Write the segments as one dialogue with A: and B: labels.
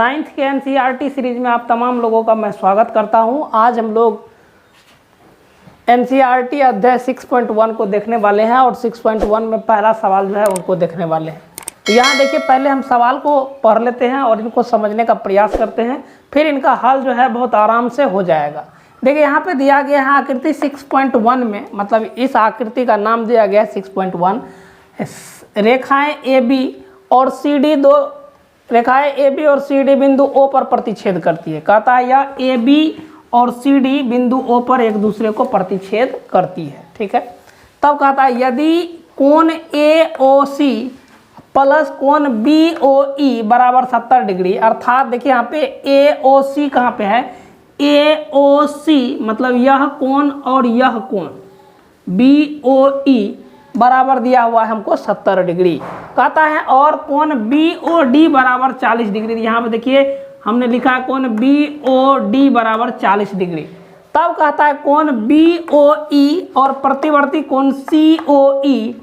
A: Ninth के NCERT series में आप तमाम लोगों का मैं स्वागत करता हूं। आज हम लोग एनसीईआरटी अध्याय 6.1 को देखने वाले हैं और 6.1 में पहला सवाल जो है उनको देखने वाले हैं। तो यहाँ देखिए, पहले हम सवाल को पढ़ लेते हैं और इनको समझने का प्रयास करते हैं, फिर इनका हल जो है बहुत आराम से हो जाएगा। देखिए यहाँ पे दिया गया है आकृति 6.1 में, मतलब इस आकृति का नाम दिया गया है 6.1। रेखाएं ए बी और सी डी, दो रेखाएं ए बी और सी डी बिंदु ओ पर प्रतिच्छेद करती है। कहता है यह ए बी और सी डी बिंदु ओ पर एक दूसरे को प्रतिच्छेद करती है। ठीक है, तब कहता है यदि कोण ए ओ सी प्लस कोण बी ओ ई बराबर 70 डिग्री, अर्थात देखिए यहाँ पे ए ओ सी कहाँ पे है, ए ओ सी मतलब यह कोण और यह कोण बी ओ ई बराबर दिया हुआ है हमको 70 डिग्री। कहता है और कोण बी ओ डी बराबर 40 डिग्री। यहाँ पे देखिए हमने लिखा है कोण बी ओ डी बराबर 40 डिग्री। तब कहता है कोण बी ओ ई और प्रतिवर्ती कोण सी ओ ई,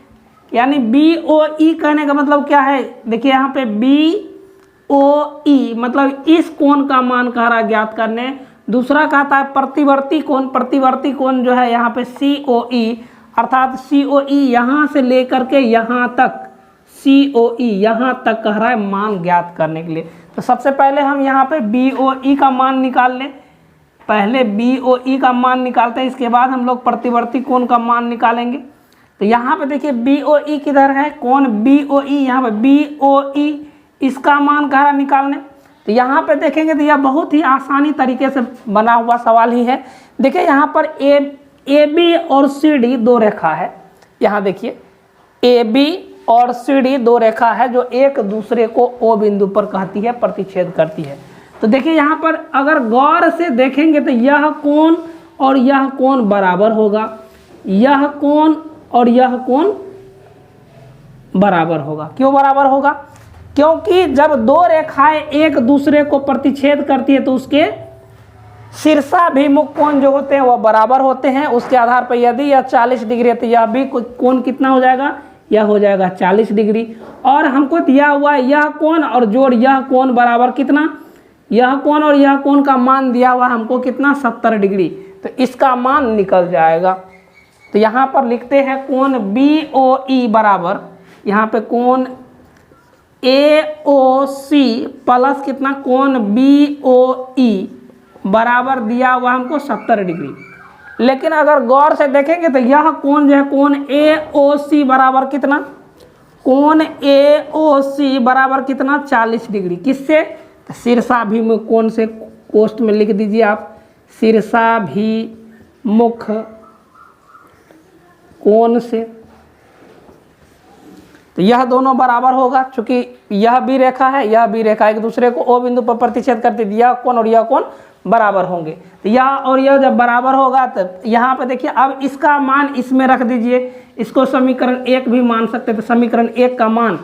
A: यानी बी ओ ई कहने का मतलब क्या है, देखिए यहाँ पे बी ओ ई मतलब इस कोण का मान कह रहा है ज्ञात करने। दूसरा कहता है प्रतिवर्ती कोण जो है यहाँ पे सी ओ ई, अर्थात सी ओ ई यहाँ से लेकर के यहाँ तक, सी ओ ई यहाँ तक कह रहा है मान ज्ञात करने के लिए। तो सबसे पहले हम यहाँ पे बी ओ ई का मान निकाल लें, पहले बी ओ ई का मान निकालते हैं, इसके बाद हम लोग प्रतिवर्ती कोण का मान निकालेंगे। तो यहाँ पे देखिए बी ओ ई किधर है, कोण बी ओ ई, यहाँ पे बी ओ ई इसका मान कह रहा निकालने। तो यहाँ पे देखेंगे तो यह बहुत ही आसानी तरीके से बना हुआ सवाल ही है। देखिए यहाँ पर ए बी और सी डी दो रेखा है, यहाँ देखिए ए बी और सी डी दो रेखा है जो एक दूसरे को ओ बिंदु पर कहती है प्रतिच्छेद करती है। तो देखिए यहाँ पर अगर गौर से देखेंगे तो यह कोण और यह कोण बराबर होगा, यह कोण और यह कोण बराबर होगा। क्यों बराबर होगा? क्योंकि जब दो रेखाएं एक दूसरे को प्रतिच्छेद करती है तो उसके शीर्षाभिमुख कोण जो होते हैं वह बराबर होते हैं। उसके आधार पर यदि यह 40 डिग्री है तो यह भी कोण कितना हो जाएगा, यह हो जाएगा 40 डिग्री। और हमको दिया हुआ है यह कोण और जोड़ यह कोण बराबर कितना, यह कोण और यह कोण का मान दिया हुआ हमको कितना, 70 डिग्री। तो इसका मान निकल जाएगा। तो यहाँ पर लिखते हैं कोण बी ओ ई बराबर, यहाँ पे कोण ए ओ सी प्लस कितना, कोण बी ओ ई बराबर दिया हुआ हमको 70 डिग्री। लेकिन अगर गौर से देखेंगे तो यह कोण जो है कोण ए ओ सी बराबर कितना, कोण ए ओ सी बराबर कितना, 40 डिग्री। किससे? शीर्षाभिमुख कोण से। कोष्ठ में लिख दीजिए आप शीर्षाभिमुख कोण से। तो यह दोनों बराबर होगा, चूंकि यह भी रेखा है यह भी रेखा एक दूसरे को ओ बिंदु पर प्रतिच्छेद करती है, यह कोण और यह कोण बराबर होंगे। तो यह और यह जब बराबर होगा तो यहाँ पे देखिए अब इसका मान इसमें रख दीजिए, इसको समीकरण 1 भी मान सकते हैं। तो समीकरण 1 का मान,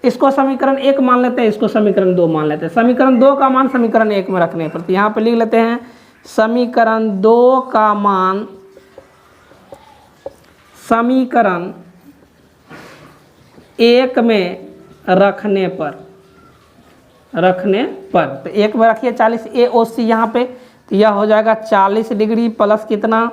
A: इसको समीकरण 1 मान लेते हैं, इसको समीकरण 2 मान लेते हैं। समीकरण 2 का मान समीकरण 1 में रखने पर तो यहाँ पे लिख लेते हैं समीकरण 2 का मान समीकरण 1 में रखने पर तो 1 में रखिए 40 ए ओ सी यहाँ पे। तो यह हो जाएगा 40 डिग्री प्लस कितना,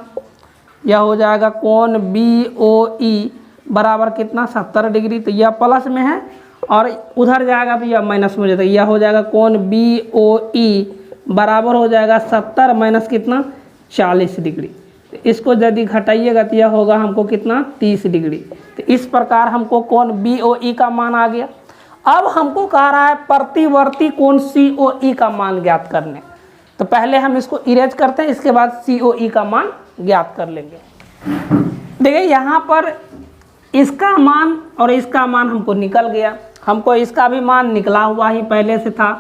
A: यह हो जाएगा कोण बी ओ ई बराबर कितना, 70 डिग्री। तो यह प्लस में है और उधर जाएगा तो यह माइनस में हो जाएगा। यह हो जाएगा कोण बी ओ ई बराबर हो जाएगा 70 माइनस कितना, 40 डिग्री। तो इसको यदि घटाइएगा तो यह होगा हमको कितना, 30 डिग्री। तो इस प्रकार हमको कोण बी ओ ई का मान आ गया। अब हमको कह रहा है प्रतिवर्ती कोण सी ओ ई का मान ज्ञात करने। तो पहले हम इसको इरेज करते हैं, इसके बाद सी ओ ई का मान ज्ञात कर लेंगे। देखिए यहाँ पर इसका मान और इसका मान हमको निकल गया, हमको इसका भी मान निकला हुआ ही पहले से था।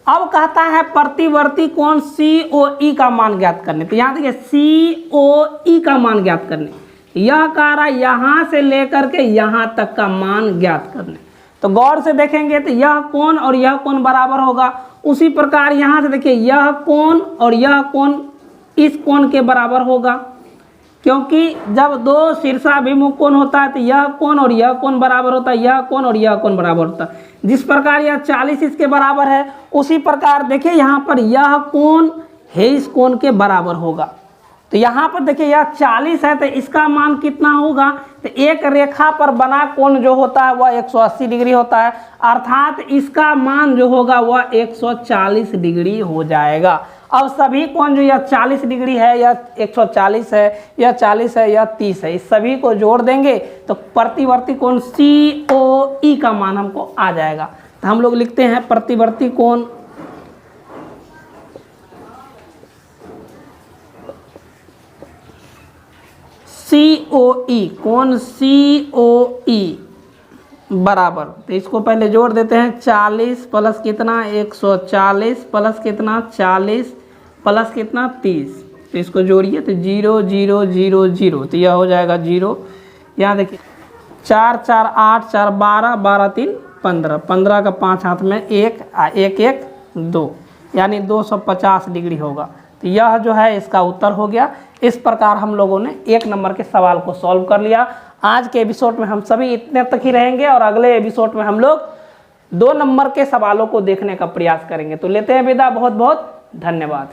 A: अब कहता है प्रतिवर्ती कोण सी ओ ई का मान ज्ञात करने। तो यहाँ देखिए सी ओ ई का मान ज्ञात करने, यह कह रहा है यहाँ से लेकर के यहाँ तक का मान ज्ञात करने। तो गौर से देखेंगे तो यह कोण और यह कोण बराबर होगा। उसी प्रकार यहाँ से देखिए यह कोण और यह कोण इस कोण के बराबर होगा। क्योंकि जब दो शीर्षाभिमुख कोण होता है तो यह कोण और यह कोण बराबर होता है, यह कोण और यह कोण बराबर होता है। जिस प्रकार यह 40 इसके बराबर है, उसी प्रकार देखिए यहाँ पर यह कोण है इस कोण के बराबर होगा। तो यहाँ पर देखिए यह 40 है तो इसका मान कितना होगा, तो एक रेखा पर बना कोण जो होता है वह 180 डिग्री होता है, अर्थात इसका मान जो होगा वह 140 डिग्री हो जाएगा। अब सभी कोण जो यह 40 डिग्री है, यह 140 है, यह 40 है, यह 30 है, इस सभी को जोड़ देंगे तो प्रतिवर्ती कोण COE का मान हमको आ जाएगा। तो हम लोग लिखते हैं प्रतिवर्ती कोण COE, कोण COE बराबर, तो इसको पहले जोड़ देते हैं 40 प्लस कितना 140 प्लस कितना 40 प्लस कितना 30, तो इसको जोड़िए तो 0 0 0 0, तो यह हो जाएगा 0। यहाँ देखिए 4 4 8 4 12 12 3 15, 15 का 5 हाथ में 1 1 1 2, यानी 250 डिग्री होगा। तो यह जो है इसका उत्तर हो गया। इस प्रकार हम लोगों ने 1 नंबर के सवाल को सॉल्व कर लिया। आज के एपिसोड में हम सभी इतने तक ही रहेंगे और अगले एपिसोड में हम लोग 2 नंबर के सवालों को देखने का प्रयास करेंगे। तो लेते हैं विदा, बहुत बहुत धन्यवाद।